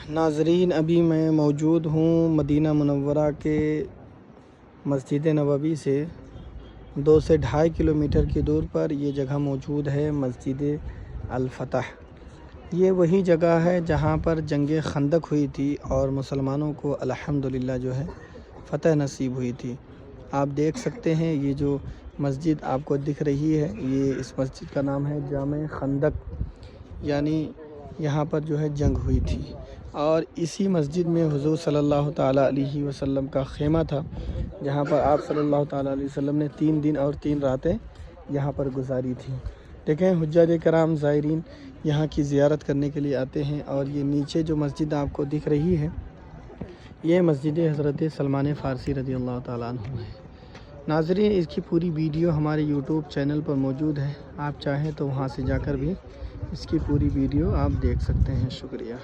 नाज़रीन, अभी मैं मौजूद हूँ मदीना मुनव्वरा के मस्जिद नबवी से 2 से ढाई किलोमीटर की दूर पर ये जगह मौजूद है, मस्जिद अल फतह। ये वही जगह है जहाँ पर जंग खंदक हुई थी और मुसलमानों को अल्हम्दुलिल्लाह जो है फ़तह नसीब हुई थी। आप देख सकते हैं ये जो मस्जिद आपको दिख रही है, ये इस मस्जिद का नाम है जामे खंदक, यानी यहाँ पर जो है जंग हुई थी। और इसी मस्जिद में हुज़ूर सल्लल्लाहु ताला अलैहि वसल्लम का ख़ेमा था, जहाँ पर आप सल्लल्लाहु ताला अलैहि वसल्लम ने 3 दिन और 3 रातें यहाँ पर गुजारी थी। देखें, हुज्जाज कराम ज़ायरीन यहाँ की ज़ियारत करने के लिए आते हैं। और ये नीचे जो मस्जिद आपको दिख रही है, ये मस्जिद हज़रत सलमान फ़ारसी रज़ियल्लाहु ताला अन्हु है। नाज़रीन, इसकी पूरी वीडियो हमारे यूट्यूब चैनल पर मौजूद है, आप चाहें तो वहाँ से जाकर भी इसकी पूरी वीडियो आप देख सकते हैं। शुक्रिया।